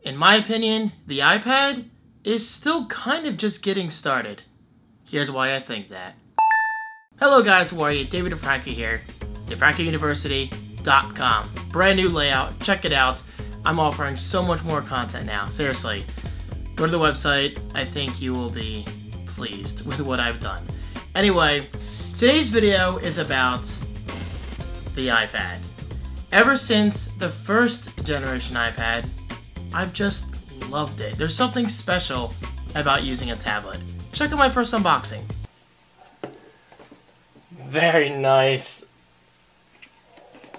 in my opinion, the iPad is still kind of just getting started. Here's why I think that. Hello guys, how are you? David and Franco here, DeFrancoUniversity.com. Brand new layout, check it out. I'm offering so much more content now, seriously. Go to the website, I think you will be pleased with what I've done. Anyway, today's video is about the iPad. Ever since the first generation iPad, I've just loved it. There's something special about using a tablet. Check out my first unboxing. Very nice.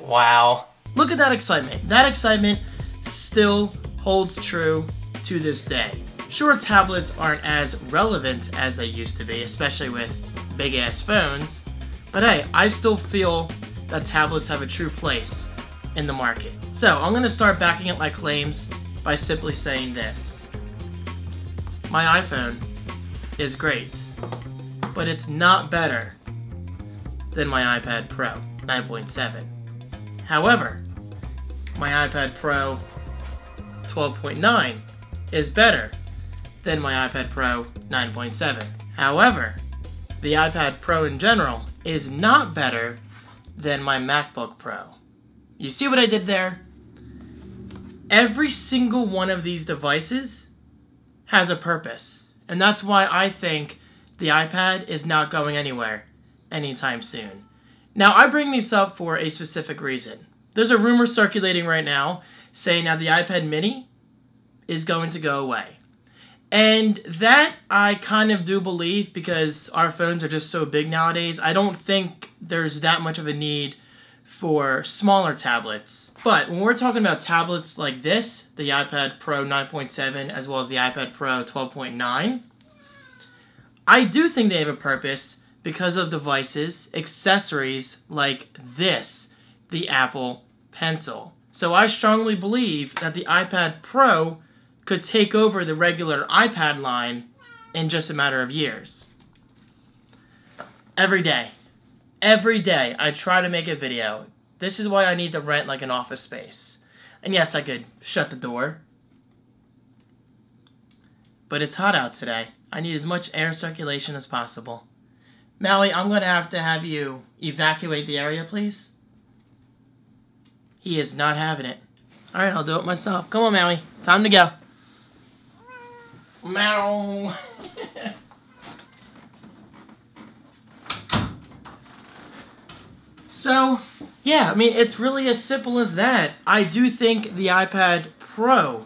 Wow. Look at that excitement. That excitement still holds true to this day. Sure, tablets aren't as relevant as they used to be, especially with big-ass phones, but hey, I still feel that tablets have a true place in the market. So, I'm going to start backing up my claims by simply saying this. My iPhone is great, but it's not better than my iPad Pro 9.7. However, my iPad Pro 12.9 is better than my iPad Pro 9.7. However, the iPad Pro in general is not better than my MacBook Pro. You see what I did there? Every single one of these devices has a purpose, and that's why I think the iPad is not going anywhere anytime soon. Now, I bring these up for a specific reason. There's a rumor circulating right now saying that the iPad mini is going to go away. And that I kind of do believe because our phones are just so big nowadays. I don't think there's that much of a need for smaller tablets. But when we're talking about tablets like this, the iPad Pro 9.7 as well as the iPad Pro 12.9, I do think they have a purpose because of devices, accessories like this, the Apple Pencil. So I strongly believe that the iPad Pro could take over the regular iPad line in just a matter of years. Every day I try to make a video. This is why I need to rent like an office space. And yes, I could shut the door, but it's hot out today. I need as much air circulation as possible. Maui, I'm going to have you evacuate the area, please. He is not having it. Alright, I'll do it myself. Come on, Maui. Time to go. Meow. So, yeah, I mean, it's really as simple as that. I do think the iPad Pro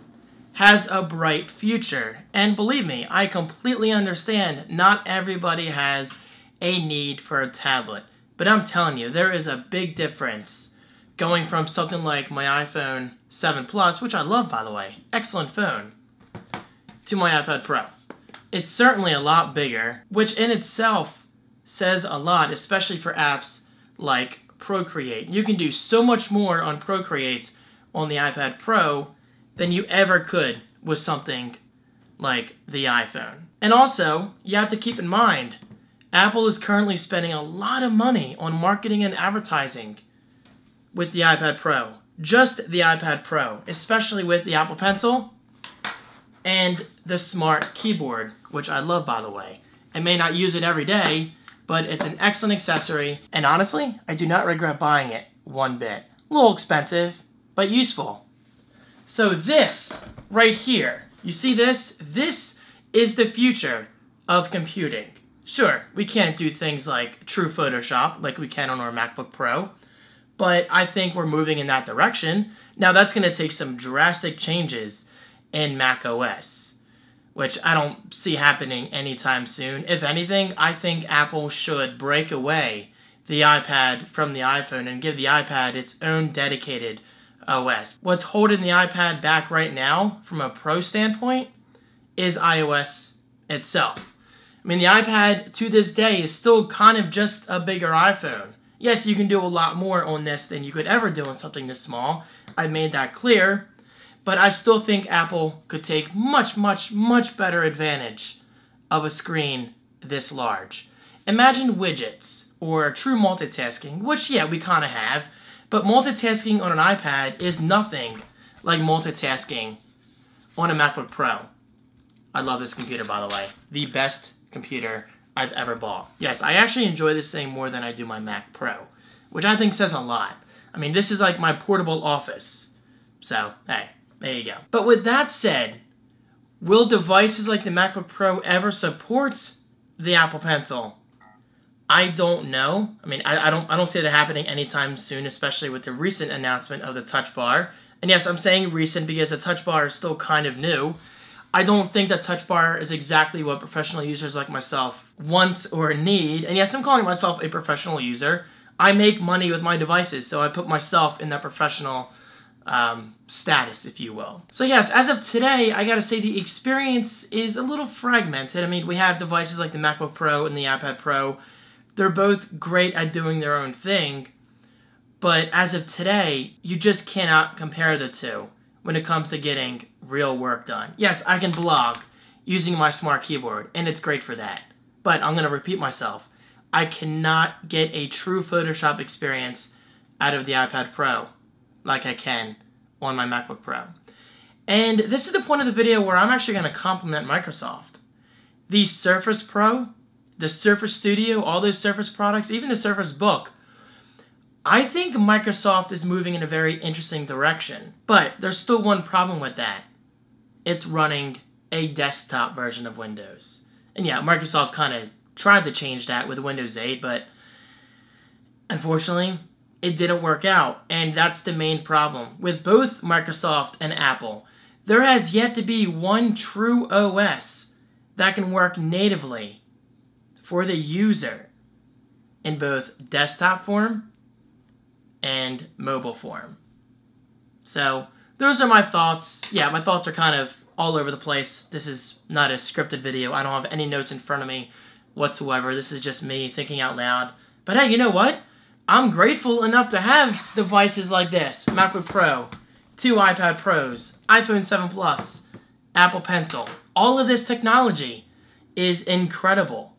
has a bright future. And believe me, I completely understand not everybody has a need for a tablet. But I'm telling you, there is a big difference going from something like my iPhone 7 Plus, which I love, by the way, excellent phone, to my iPad Pro. It's certainly a lot bigger, which in itself says a lot, especially for apps like Procreate. You can do so much more on Procreate on the iPad Pro than you ever could with something like the iPhone. And also, you have to keep in mind, Apple is currently spending a lot of money on marketing and advertising with the iPad Pro. Just the iPad Pro, especially with the Apple Pencil and the Smart Keyboard, which I love, by the way. I may not use it every day, but it's an excellent accessory, and honestly, I do not regret buying it one bit. A little expensive, but useful. So this right here, you see this? This is the future of computing. Sure, we can't do things like true Photoshop like we can on our MacBook Pro, but I think we're moving in that direction. Now that's going to take some drastic changes in Mac OS, which I don't see happening anytime soon. If anything, I think Apple should break away the iPad from the iPhone and give the iPad its own dedicated OS. What's holding the iPad back right now, from a Pro standpoint, is iOS itself. I mean, the iPad to this day is still kind of just a bigger iPhone. Yes, you can do a lot more on this than you could ever do on something this small. I made that clear. But I still think Apple could take much, much, much better advantage of a screen this large. Imagine widgets or true multitasking, which, yeah, we kind of have. But multitasking on an iPad is nothing like multitasking on a MacBook Pro. I love this computer, by the way. The best computer I've ever bought. Yes, I actually enjoy this thing more than I do my Mac Pro, which I think says a lot. I mean, this is like my portable office. So, hey, there you go. But with that said, will devices like the MacBook Pro ever support the Apple Pencil? I don't know. I mean, I don't see that happening anytime soon, especially with the recent announcement of the Touch Bar. And yes, I'm saying recent because the Touch Bar is still kind of new. I don't think that Touch Bar is exactly what professional users like myself want or need. And yes, I'm calling myself a professional user. I make money with my devices, so I put myself in that professional status, if you will. So yes, as of today, I gotta say the experience is a little fragmented. I mean, we have devices like the MacBook Pro and the iPad Pro. They're both great at doing their own thing, but as of today, you just cannot compare the two when it comes to getting real work done. Yes, I can blog using my smart keyboard, and it's great for that. But I'm gonna repeat myself. I cannot get a true Photoshop experience out of the iPad Pro like I can on my MacBook Pro. And this is the point of the video where I'm actually gonna compliment Microsoft. The Surface Pro, the Surface Studio, all those Surface products, even the Surface Book, I think Microsoft is moving in a very interesting direction. But there's still one problem with that. It's running a desktop version of Windows. And yeah, Microsoft kind of tried to change that with Windows 8, but unfortunately, it didn't work out. And that's the main problem. With both Microsoft and Apple, there has yet to be one true OS that can work natively for the user in both desktop form and mobile form. So those are my thoughts. Yeah, my thoughts are kind of all over the place. This is not a scripted video. I don't have any notes in front of me whatsoever. This is just me thinking out loud. But hey, you know what? I'm grateful enough to have devices like this. MacBook Pro, 2 iPad Pros, iPhone 7 Plus, Apple Pencil. All of this technology is incredible.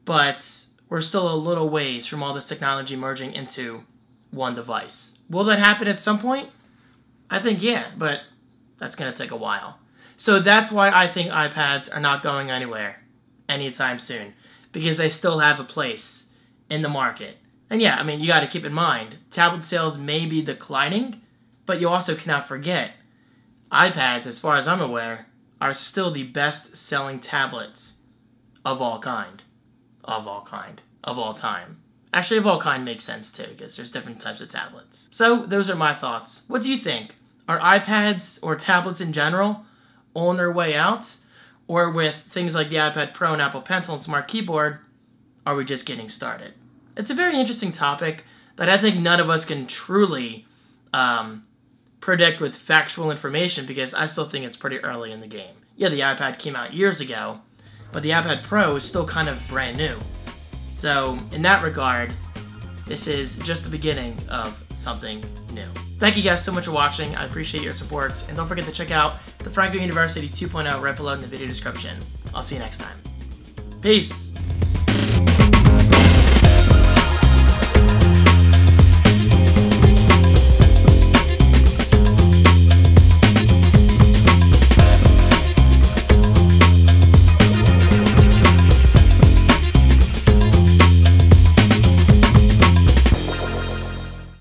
But we're still a little ways from all this technology merging into one device. Will that happen at some point? I think yeah, but that's going to take a while. So that's why I think iPads are not going anywhere anytime soon, because they still have a place in the market. And yeah, I mean, you got to keep in mind, tablet sales may be declining, but you also cannot forget, iPads, as far as I'm aware, are still the best-selling tablets of all kind. Of all kind. Of all time. Actually, of all kind makes sense too, because there's different types of tablets. So, those are my thoughts. What do you think? Are iPads, or tablets in general, on their way out? Or with things like the iPad Pro and Apple Pencil and Smart Keyboard, are we just getting started? It's a very interesting topic that I think none of us can truly predict with factual information, because I still think it's pretty early in the game. Yeah, the iPad came out years ago, but the iPad Pro is still kind of brand new. So, in that regard, this is just the beginning of something new. Thank you guys so much for watching. I appreciate your support. And don't forget to check out the Franco University 2.0 right below in the video description. I'll see you next time. Peace!